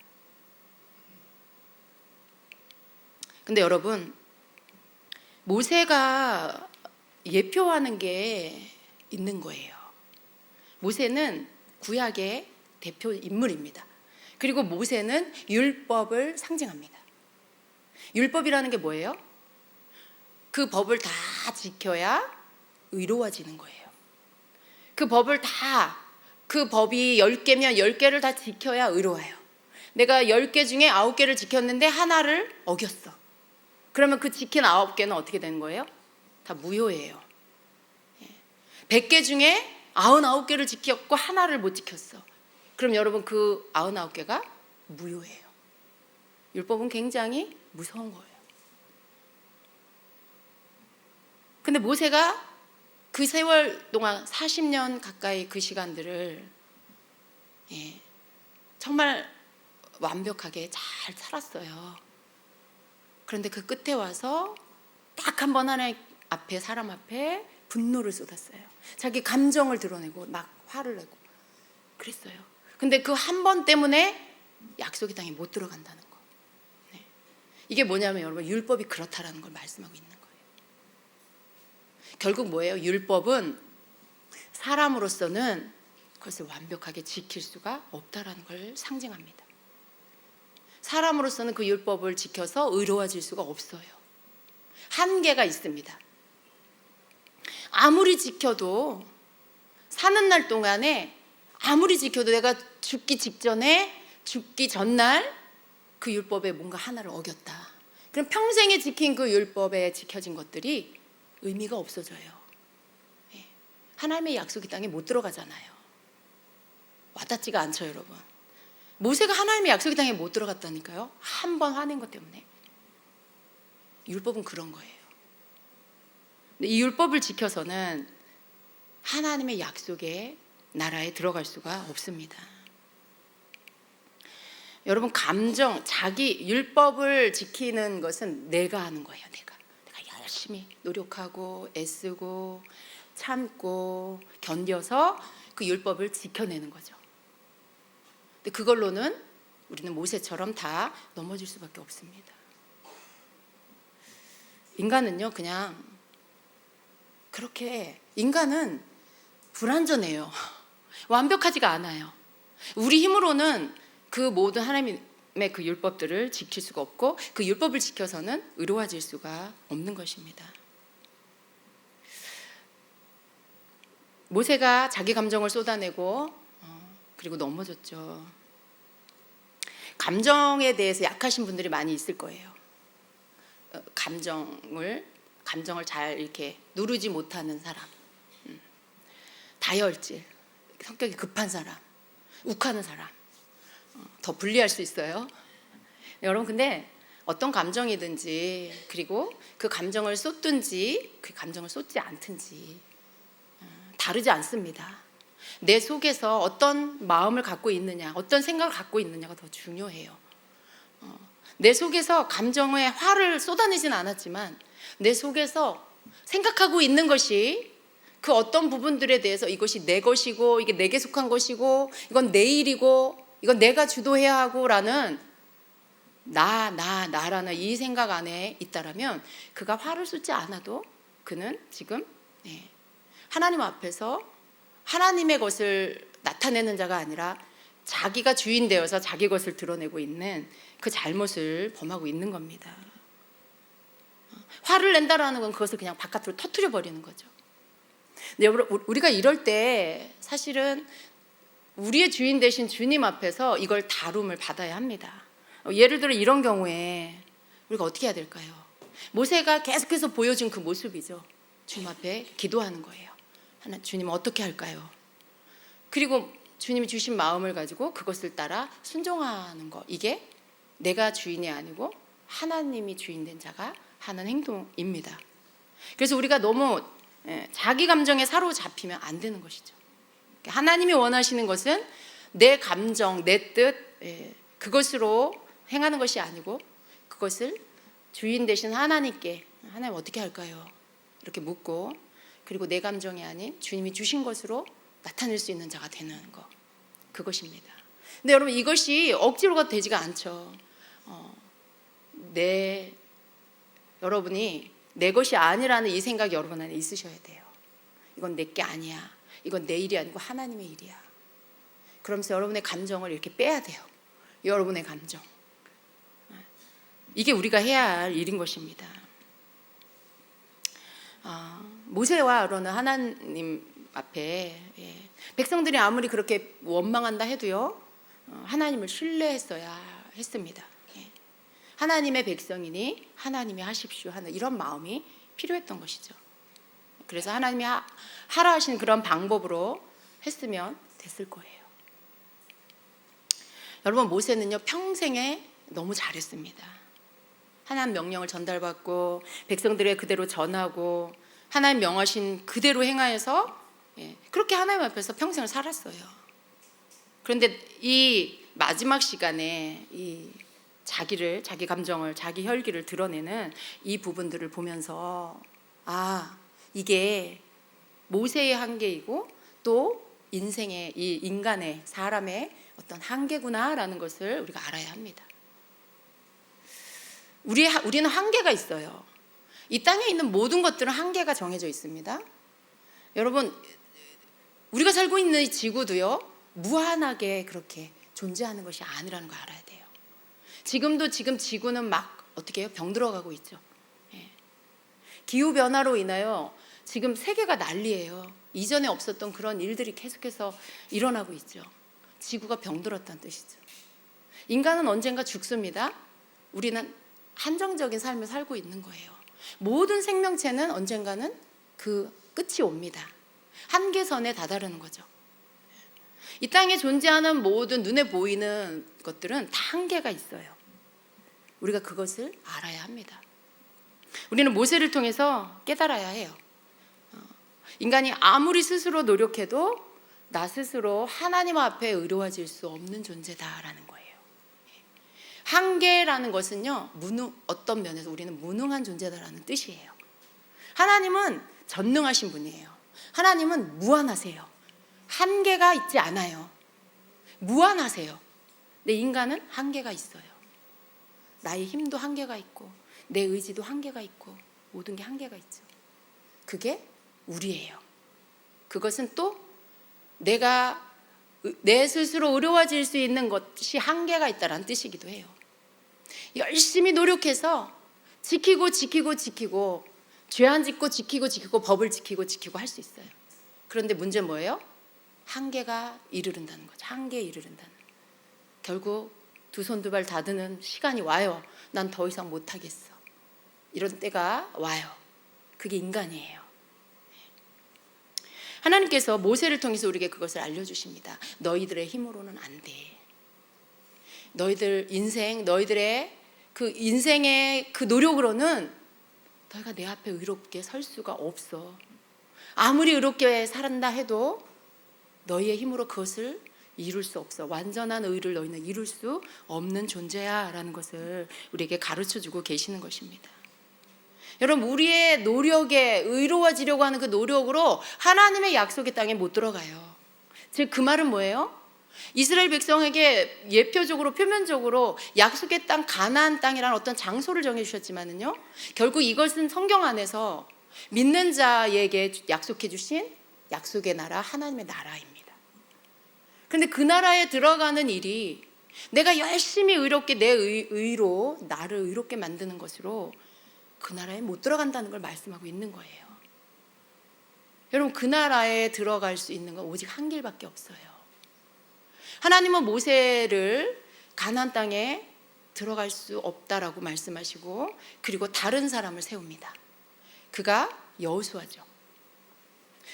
근데 여러분, 모세가 예표하는 게 있는 거예요. 모세는 구약의 대표 인물입니다. 그리고 모세는 율법을 상징합니다. 율법이라는 게 뭐예요? 그 법을 다 지켜야 의로워지는 거예요. 그 법을 그 법이 10개면 10개를 다 지켜야 의로워요. 내가 10개 중에 9개를 지켰는데 하나를 어겼어. 그러면 그 지킨 9개는 어떻게 되는 거예요? 다 무효예요. 100개 중에 99개를 지켰고 하나를 못 지켰어. 그럼 여러분 그 99개가 무효예요. 율법은 굉장히 무서운 거예요. 근데 모세가 그 세월 동안 40년 가까이 그 시간들을 정말 완벽하게 잘 살았어요. 그런데 그 끝에 와서 딱 한 번 하나님 앞에 사람 앞에 분노를 쏟았어요. 자기 감정을 드러내고 막 화를 내고 그랬어요. 근데 그 한 번 때문에 약속의 땅에 못 들어간다는 거. 이게 뭐냐면 여러분 율법이 그렇다라는 걸 말씀하고 있는 거예요. 결국 뭐예요? 율법은 사람으로서는 그것을 완벽하게 지킬 수가 없다라는 걸 상징합니다. 사람으로서는 그 율법을 지켜서 의로워질 수가 없어요. 한계가 있습니다. 아무리 지켜도 사는 날 동안에 아무리 지켜도 내가 죽기 직전에 죽기 전날 그 율법에 뭔가 하나를 어겼다. 그럼 평생에 지킨 그 율법에 지켜진 것들이 의미가 없어져요. 하나님의 약속의 땅에 못 들어가잖아요. 와닿지가 않죠, 여러분. 모세가 하나님의 약속의 땅에 못 들어갔다니까요. 한 번 화낸 것 때문에. 율법은 그런 거예요. 근데 이 율법을 지켜서는 하나님의 약속의 나라에 들어갈 수가 없습니다. 여러분 자기 율법을 지키는 것은 내가 하는 거예요. 내가 열심히 노력하고 애쓰고 참고 견뎌서 그 율법을 지켜내는 거죠. 근데 그걸로는 우리는 모세처럼 다 넘어질 수밖에 없습니다. 인간은요 그냥 그렇게 인간은 불완전해요. 완벽하지가 않아요. 우리 힘으로는 그 모든 하나님의 그 율법들을 지킬 수가 없고 그 율법을 지켜서는 의로워질 수가 없는 것입니다. 모세가 자기 감정을 쏟아내고 그리고 넘어졌죠. 감정에 대해서 약하신 분들이 많이 있을 거예요. 감정을 잘 이렇게 누르지 못하는 사람, 다혈질, 성격이 급한 사람, 욱하는 사람, 더 불리할 수 있어요. 여러분 근데 어떤 감정이든지 그리고 그 감정을 쏟든지 그 감정을 쏟지 않든지 다르지 않습니다. 내 속에서 어떤 마음을 갖고 있느냐, 어떤 생각을 갖고 있느냐가 더 중요해요. 내 속에서 감정에 화를 쏟아내진 않았지만 내 속에서 생각하고 있는 것이 그 어떤 부분들에 대해서 이것이 내 것이고 이게 내게 속한 것이고 이건 내 일이고 이건 내가 주도해야 하고 라는 나라는 이 생각 안에 있다라면 그가 화를 쏟지 않아도 그는 지금 하나님 앞에서 하나님의 것을 나타내는 자가 아니라 자기가 주인 되어서 자기 것을 드러내고 있는 그 잘못을 범하고 있는 겁니다. 화를 낸다라는 건 그것을 그냥 바깥으로 터뜨려 버리는 거죠. 근데 여러분 우리가 이럴 때 사실은 우리의 주인 되신 주님 앞에서 이걸 다룸을 받아야 합니다. 예를 들어 이런 경우에 우리가 어떻게 해야 될까요? 모세가 계속해서 보여준 그 모습이죠. 주님 앞에 기도하는 거예요. 주님 어떻게 할까요? 그리고 주님이 주신 마음을 가지고 그것을 따라 순종하는 거. 이게 내가 주인이 아니고 하나님이 주인된 자가 하는 행동입니다. 그래서 우리가 너무 자기 감정에 사로잡히면 안 되는 것이죠. 하나님이 원하시는 것은 내 감정, 내 뜻, 그것으로 행하는 것이 아니고 그것을 주인 되신 하나님께 하나님 어떻게 할까요? 이렇게 묻고 그리고 내 감정이 아닌 주님이 주신 것으로 나타낼 수 있는 자가 되는 것, 그것입니다. 근데 여러분 이것이 억지로가 되지가 않죠. 여러분이 내 것이 아니라는 이 생각이 여러분 안에 있으셔야 돼요. 이건 내 게 아니야. 이건 내 일이 아니고 하나님의 일이야. 그러면서 여러분의 감정을 이렇게 빼야 돼요. 여러분의 감정. 이게 우리가 해야 할 일인 것입니다. 모세와 아론은 하나님 앞에 백성들이 아무리 그렇게 원망한다 해도요, 하나님을 신뢰했어야 했습니다. 하나님의 백성이니 하나님이 하십시오 하는 이런 마음이 필요했던 것이죠. 그래서 하나님이 하라 하신 그런 방법으로 했으면 됐을 거예요. 여러분 모세는요 평생에 너무 잘했습니다. 하나님 명령을 전달받고 백성들에게 그대로 전하고 하나님 명하신 그대로 행하여서 그렇게 하나님 앞에서 평생을 살았어요. 그런데 이 마지막 시간에 이 자기 감정을, 자기 혈기를 드러내는 이 부분들을 보면서 이게 모세의 한계이고 또 인생의 이 인간의 사람의 어떤 한계구나라는 것을 우리가 알아야 합니다. 우리는 한계가 있어요. 이 땅에 있는 모든 것들은 한계가 정해져 있습니다. 여러분 우리가 살고 있는 이 지구도요 무한하게 그렇게 존재하는 것이 아니라는 걸 알아야 돼요. 지금 지구는 막 어떻게 해요? 병들어가고 있죠. 기후변화로 인하여 지금 세계가 난리예요. 이전에 없었던 그런 일들이 계속해서 일어나고 있죠. 지구가 병들었다는 뜻이죠. 인간은 언젠가 죽습니다. 우리는 한정적인 삶을 살고 있는 거예요. 모든 생명체는 언젠가는 그 끝이 옵니다. 한계선에 다다르는 거죠. 이 땅에 존재하는 모든 눈에 보이는 것들은 다 한계가 있어요. 우리가 그것을 알아야 합니다. 우리는 모세를 통해서 깨달아야 해요. 인간이 아무리 스스로 노력해도 나 스스로 하나님 앞에 의로워질 수 없는 존재다라는 거예요. 한계라는 것은요, 어떤 면에서 우리는 무능한 존재다라는 뜻이에요. 하나님은 전능하신 분이에요. 하나님은 무한하세요. 한계가 있지 않아요. 무한하세요. 근데 인간은 한계가 있어요. 나의 힘도 한계가 있고 내 의지도 한계가 있고 모든 게 한계가 있죠. 그게 우리예요. 그것은 또 내가 내 스스로 의로워질 수 있는 것이 한계가 있다는 뜻이기도 해요. 열심히 노력해서 지키고 죄 안 짓고 지키고 법을 지키고 할 수 있어요. 그런데 문제는 뭐예요? 한계가 이르른다는 거죠. 한계에 이르른다는. 결국 두 손 두 발 다 드는 시간이 와요. 난 더 이상 못하겠어. 이런 때가 와요. 그게 인간이에요. 하나님께서 모세를 통해서 우리에게 그것을 알려주십니다. 너희들의 힘으로는 안 돼. 너희들 인생, 너희들의 그 인생의 그 노력으로는 너희가 내 앞에 의롭게 설 수가 없어. 아무리 의롭게 살았다 해도 너희의 힘으로 그것을 이룰 수 없어. 완전한 의를 너희는 이룰 수 없는 존재야 라는 것을 우리에게 가르쳐주고 계시는 것입니다. 여러분 우리의 노력에 의로워지려고 하는 그 노력으로 하나님의 약속의 땅에 못 들어가요. 즉 그 말은 뭐예요? 이스라엘 백성에게 예표적으로 표면적으로 약속의 땅 가나안 땅이라는 어떤 장소를 정해주셨지만은요, 결국 이것은 성경 안에서 믿는 자에게 약속해 주신 약속의 나라 하나님의 나라입니다. 그런데 그 나라에 들어가는 일이 내가 열심히 의롭게 내 의로 나를 의롭게 만드는 것으로 그 나라에 못 들어간다는 걸 말씀하고 있는 거예요. 여러분 그 나라에 들어갈 수 있는 건 오직 한 길밖에 없어요. 하나님은 모세를 가나안 땅에 들어갈 수 없다라고 말씀하시고, 그리고 다른 사람을 세웁니다. 그가 여호수아죠.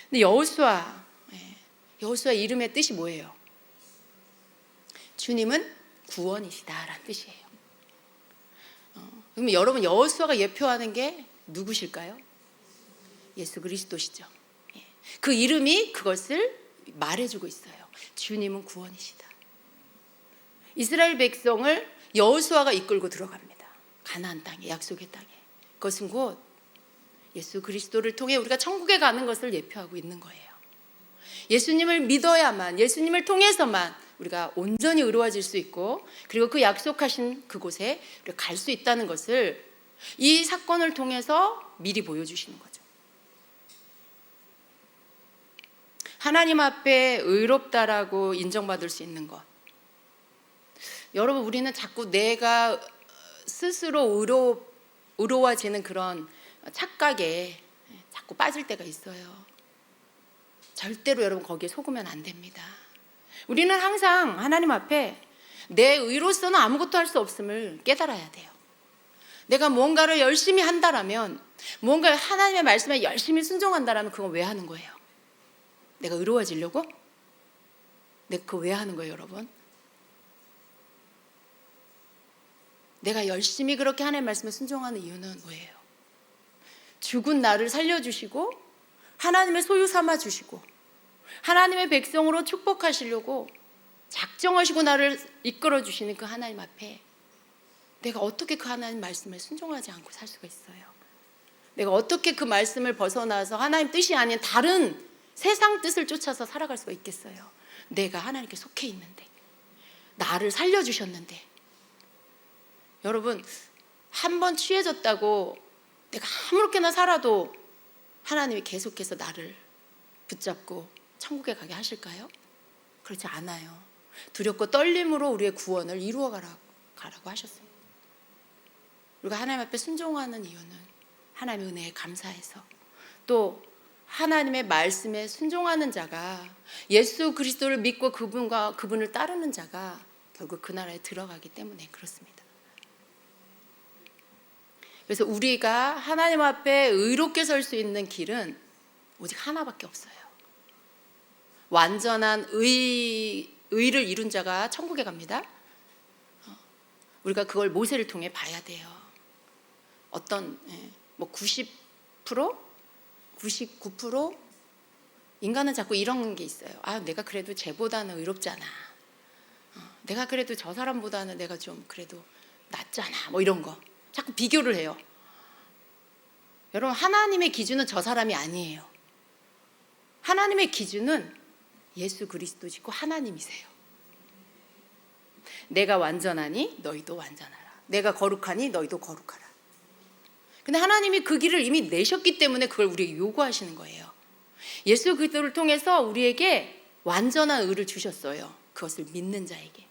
근데 여호수아 이름의 뜻이 뭐예요? 주님은 구원이시다라는 뜻이에요. 그럼 여러분, 여호수아가 예표하는 게 누구실까요? 예수 그리스도시죠. 그 이름이 그것을 말해주고 있어요. 주님은 구원이시다. 이스라엘 백성을 여호수아가 이끌고 들어갑니다. 가나안 땅에, 약속의 땅에. 그것은 곧 예수 그리스도를 통해 우리가 천국에 가는 것을 예표하고 있는 거예요. 예수님을 믿어야만, 예수님을 통해서만 우리가 온전히 의로워질 수 있고, 그리고 그 약속하신 그곳에 우리가 갈 수 있다는 것을 이 사건을 통해서 미리 보여주시는 거죠. 하나님 앞에 의롭다라고 인정받을 수 있는 것. 여러분, 우리는 자꾸 내가 스스로 의로워지는 그런 착각에 자꾸 빠질 때가 있어요. 절대로 여러분 거기에 속으면 안 됩니다. 우리는 항상 하나님 앞에 내 의로서는 아무것도 할 수 없음을 깨달아야 돼요. 내가 뭔가를 열심히 한다라면, 뭔가 하나님의 말씀에 열심히 순종한다라면 그건 왜 하는 거예요? 내가 의로워지려고? 내가 그거 왜 하는 거예요, 여러분? 내가 열심히 그렇게 하나님의 말씀에 순종하는 이유는 뭐예요? 죽은 나를 살려주시고 하나님의 소유 삼아주시고 하나님의 백성으로 축복하시려고 작정하시고 나를 이끌어주시는 그 하나님 앞에 내가 어떻게 그 하나님 말씀에 순종하지 않고 살 수가 있어요? 내가 어떻게 그 말씀을 벗어나서 하나님 뜻이 아닌 다른 세상 뜻을 쫓아서 살아갈 수가 있겠어요? 내가 하나님께 속해 있는데, 나를 살려주셨는데. 여러분, 한 번 취해졌다고 내가 아무렇게나 살아도 하나님이 계속해서 나를 붙잡고 천국에 가게 하실까요? 그렇지 않아요. 두렵고 떨림으로 우리의 구원을 이루어 가라고 하셨습니다. 우리가 하나님 앞에 순종하는 이유는 하나님의 은혜에 감사해서, 또 하나님의 말씀에 순종하는 자가, 예수 그리스도를 믿고 그분을 따르는 자가 결국 그 나라에 들어가기 때문에 그렇습니다. 그래서 우리가 하나님 앞에 의롭게 설 수 있는 길은 오직 하나밖에 없어요. 완전한 의를 이룬 자가 천국에 갑니다. 우리가 그걸 모세를 통해 봐야 돼요. 어떤 90%, 99% 인간은 자꾸 이런 게 있어요. 내가 그래도 쟤보다는 의롭잖아. 내가 그래도 저 사람보다는 내가 좀 그래도 낫잖아. 뭐 이런 거 자꾸 비교를 해요. 여러분, 하나님의 기준은 저 사람이 아니에요. 하나님의 기준은 예수 그리스도시고 하나님이세요. 내가 완전하니 너희도 완전하라. 내가 거룩하니 너희도 거룩하라. 근데 하나님이 그 길을 이미 내셨기 때문에 그걸 우리에게 요구하시는 거예요. 예수 그리스도를 통해서 우리에게 완전한 의를 주셨어요. 그것을 믿는 자에게.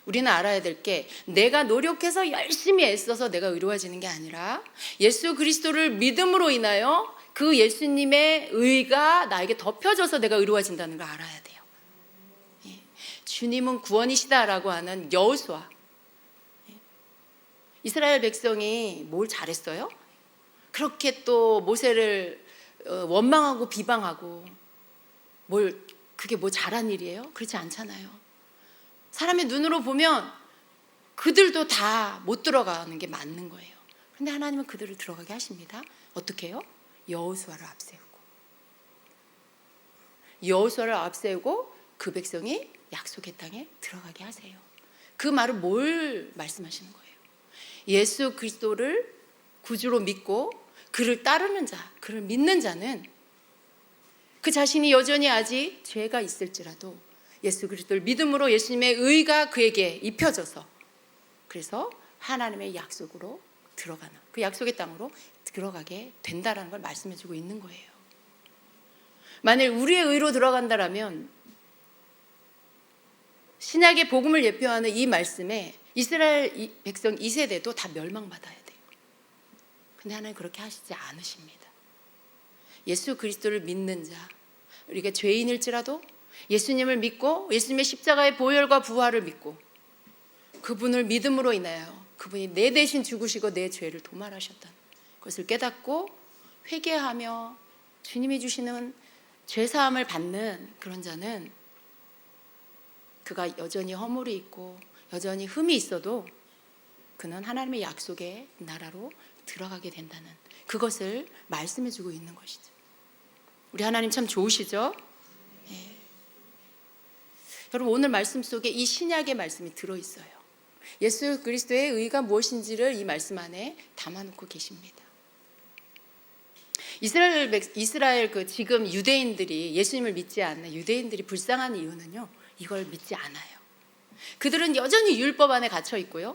우리는 알아야 될 게, 내가 노력해서 열심히 애써서 내가 의로워지는 게 아니라 예수 그리스도를 믿음으로 인하여 그 예수님의 의가 나에게 덮여져서 내가 의로워진다는 걸 알아야 돼요. 주님은 구원이시다라고 하는 여호수아, 이스라엘 백성이 뭘 잘했어요? 그렇게 또 모세를 원망하고 비방하고 그게 뭐 잘한 일이에요? 그렇지 않잖아요. 사람의 눈으로 보면 그들도 다 못 들어가는 게 맞는 거예요. 그런데 하나님은 그들을 들어가게 하십니다. 어떻게 해요? 여호수아를 앞세우고 그 백성이 약속의 땅에 들어가게 하세요. 그 말은 뭘 말씀하시는 거예요? 예수 그리스도를 구주로 믿고 그를 따르는 자, 그를 믿는 자는 그 자신이 여전히 아직 죄가 있을지라도 예수 그리스도를 믿음으로 예수님의 의가 그에게 입혀져서, 그래서 하나님의 약속으로 들어가는, 그 약속의 땅으로 들어가게 된다라는 걸 말씀해주고 있는 거예요. 만일 우리의 의로 들어간다라면 신약의 복음을 예표하는 이 말씀에 이스라엘 백성 2세대도 다 멸망받아야 돼요. 근데 하나님 그렇게 하시지 않으십니다. 예수 그리스도를 믿는 자, 우리가 죄인일지라도 예수님을 믿고 예수님의 십자가의 보혈과 부활을 믿고 그분을 믿음으로 인하여 그분이 내 대신 죽으시고 내 죄를 도말하셨다는 것을 깨닫고 회개하며 주님이 주시는 죄사함을 받는 그런 자는 그가 여전히 허물이 있고 여전히 흠이 있어도 그는 하나님의 약속의 나라로 들어가게 된다는 그것을 말씀해 주고 있는 것이죠. 우리 하나님 참 좋으시죠? 예. 여러분 오늘 말씀 속에 이 신약의 말씀이 들어있어요. 예수 그리스도의 의가 무엇인지를 이 말씀 안에 담아놓고 계십니다. 이스라엘 그 지금 유대인들이 예수님을 믿지 않는 유대인들이 불쌍한 이유는요, 이걸 믿지 않아요. 그들은 여전히 율법 안에 갇혀 있고요,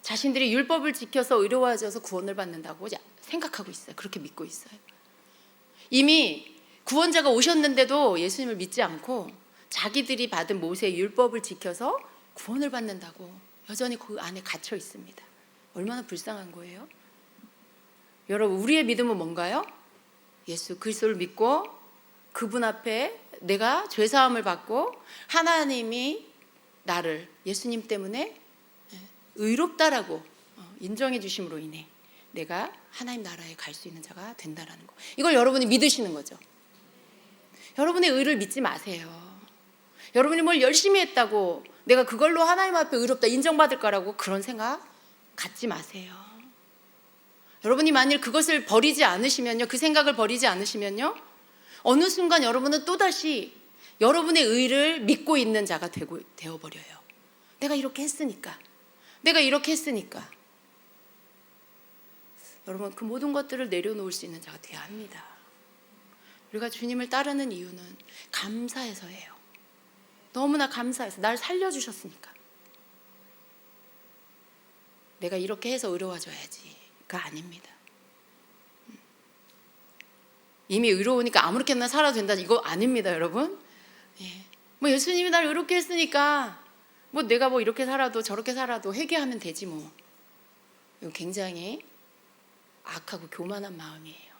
자신들이 율법을 지켜서 의로워져서 구원을 받는다고 생각하고 있어요. 그렇게 믿고 있어요. 이미 구원자가 오셨는데도 예수님을 믿지 않고 자기들이 받은 모세의 율법을 지켜서 구원을 받는다고 여전히 그 안에 갇혀 있습니다. 얼마나 불쌍한 거예요? 여러분 우리의 믿음은 뭔가요? 예수 그리스도를 믿고 그분 앞에 내가 죄사함을 받고 하나님이 나를 예수님 때문에 의롭다라고 인정해 주심으로 인해 내가 하나님 나라에 갈 수 있는 자가 된다라는 거. 이걸 여러분이 믿으시는 거죠. 여러분의 의를 믿지 마세요. 여러분이 뭘 열심히 했다고 내가 그걸로 하나님 앞에 의롭다 인정받을 거라고 그런 생각 갖지 마세요. 여러분이 만일 그것을 버리지 않으시면요, 그 생각을 버리지 않으시면요, 어느 순간 여러분은 또다시 여러분의 의를 믿고 있는 자가 되어버려요. 내가 이렇게 했으니까. 여러분 그 모든 것들을 내려놓을 수 있는 자가 되어야 합니다. 우리가 주님을 따르는 이유는 감사해서예요. 너무나 감사해서 날 살려주셨으니까. 내가 이렇게 해서 의로워져야지가 아닙니다. 이미 의로우니까 아무렇게나 살아도 된다 이거 아닙니다, 여러분. 뭐 예수님이 날 의롭게 했으니까 뭐 내가 뭐 이렇게 살아도 저렇게 살아도 회개하면 되지 뭐. 이거 굉장히 악하고 교만한 마음이에요.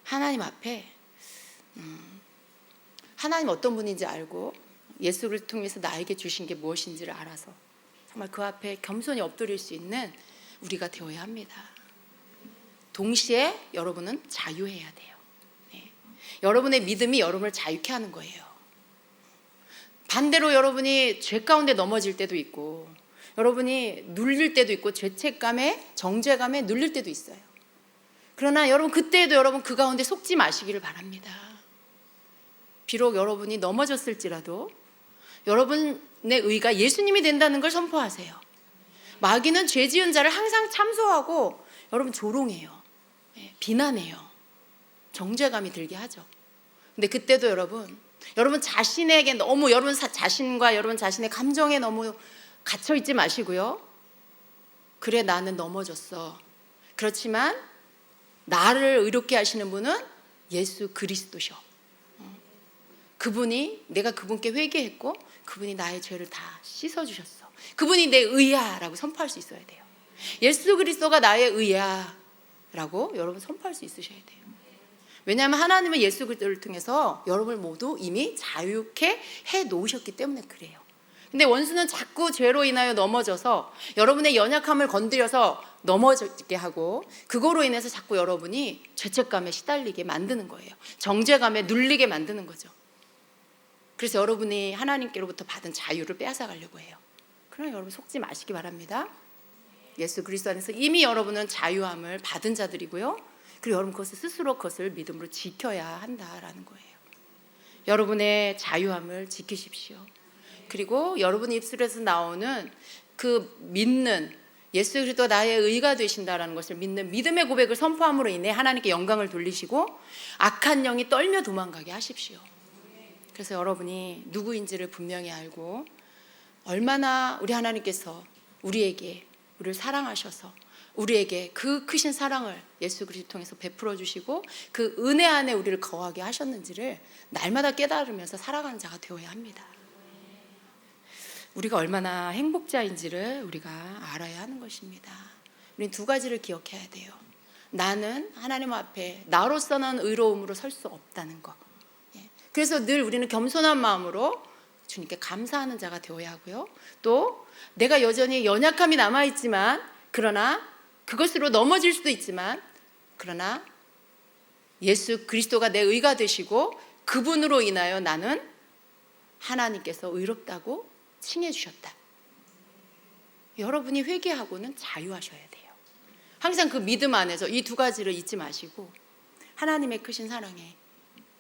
하나님 앞에 하나님 어떤 분인지 알고 예수를 통해서 나에게 주신 게 무엇인지를 알아서 정말 그 앞에 겸손히 엎드릴 수 있는 우리가 되어야 합니다. 동시에 여러분은 자유해야 돼요. 여러분의 믿음이 여러분을 자유케 하는 거예요. 반대로 여러분이 죄 가운데 넘어질 때도 있고 여러분이 눌릴 때도 있고 죄책감에 정죄감에 눌릴 때도 있어요. 그러나 여러분 그때에도 여러분 그 가운데 속지 마시기를 바랍니다. 비록 여러분이 넘어졌을지라도 여러분의 의가 예수님이 된다는 걸 선포하세요. 마귀는 죄 지은 자를 항상 참소하고 여러분 조롱해요. 비난해요. 정죄감이 들게 하죠. 근데 그때도 여러분 자신에게 너무 여러분 자신과 여러분 자신의 감정에 너무 갇혀 있지 마시고요. 그래 나는 넘어졌어. 그렇지만 나를 의롭게 하시는 분은 예수 그리스도셔. 그분이 내가 그분께 회개했고 그분이 나의 죄를 다 씻어주셨어. 그분이 내 의야 라고 선포할 수 있어야 돼요. 예수 그리스도가 나의 의야 라고 여러분 선포할 수 있으셔야 돼요. 왜냐하면 하나님은 예수 그리스도를 통해서 여러분을 모두 이미 자유케 해놓으셨기 때문에 그래요. 근데 원수는 자꾸 죄로 인하여 넘어져서 여러분의 연약함을 건드려서 넘어지게 하고 그거로 인해서 자꾸 여러분이 죄책감에 시달리게 만드는 거예요. 정죄감에 눌리게 만드는 거죠. 그래서 여러분이 하나님께로부터 받은 자유를 빼앗아가려고 해요. 그러나 여러분 속지 마시기 바랍니다. 예수 그리스도 안에서 이미 여러분은 자유함을 받은 자들이고요. 그리고 여러분 그것을 믿음으로 지켜야 한다라는 거예요. 여러분의 자유함을 지키십시오. 그리고 여러분 입술에서 나오는 그 믿는 예수 그리스도 나의 의가 되신다라는 것을 믿는 믿음의 고백을 선포함으로 인해 하나님께 영광을 돌리시고 악한 영이 떨며 도망가게 하십시오. 그래서 여러분이 누구인지를 분명히 알고 얼마나 우리 하나님께서 우리를 사랑하셔서 우리에게 그 크신 사랑을 예수 그리스도 통해서 베풀어 주시고 그 은혜 안에 우리를 거하게 하셨는지를 날마다 깨달으면서 살아가는 자가 되어야 합니다. 우리가 얼마나 행복자인지를 우리가 알아야 하는 것입니다. 우리는 두 가지를 기억해야 돼요. 나는 하나님 앞에 나로서는 의로움으로 설 수 없다는 것. 그래서 늘 우리는 겸손한 마음으로 주님께 감사하는 자가 되어야 하고요. 또 내가 여전히 연약함이 남아있지만, 그러나 그것으로 넘어질 수도 있지만, 그러나 예수 그리스도가 내 의가 되시고 그분으로 인하여 나는 하나님께서 의롭다고 칭해 주셨다. 여러분이 회개하고는 자유하셔야 돼요. 항상 그 믿음 안에서 이 두 가지를 잊지 마시고 하나님의 크신 사랑에,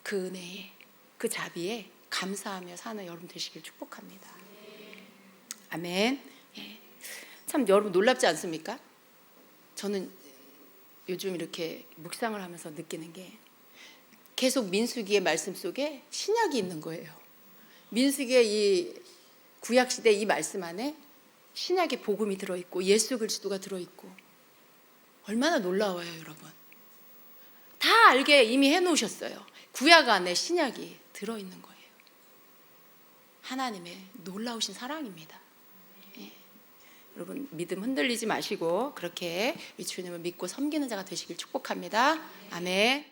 그 은혜에, 그 자비에 감사하며 사는 여러분 되시길 축복합니다. 아멘. 예. 참 여러분 놀랍지 않습니까? 저는 요즘 이렇게 묵상을 하면서 느끼는 게 계속 민수기의 말씀 속에 신약이 있는 거예요. 민수기의 이 구약시대 이 말씀 안에 신약의 복음이 들어있고 예수 그리스도가 들어있고 얼마나 놀라워요, 여러분. 다 알게 이미 해놓으셨어요. 구약 안에 신약이 들어있는 거예요. 하나님의 놀라우신 사랑입니다. 예. 여러분 믿음 흔들리지 마시고 그렇게 주님을 믿고 섬기는 자가 되시길 축복합니다. 아멘.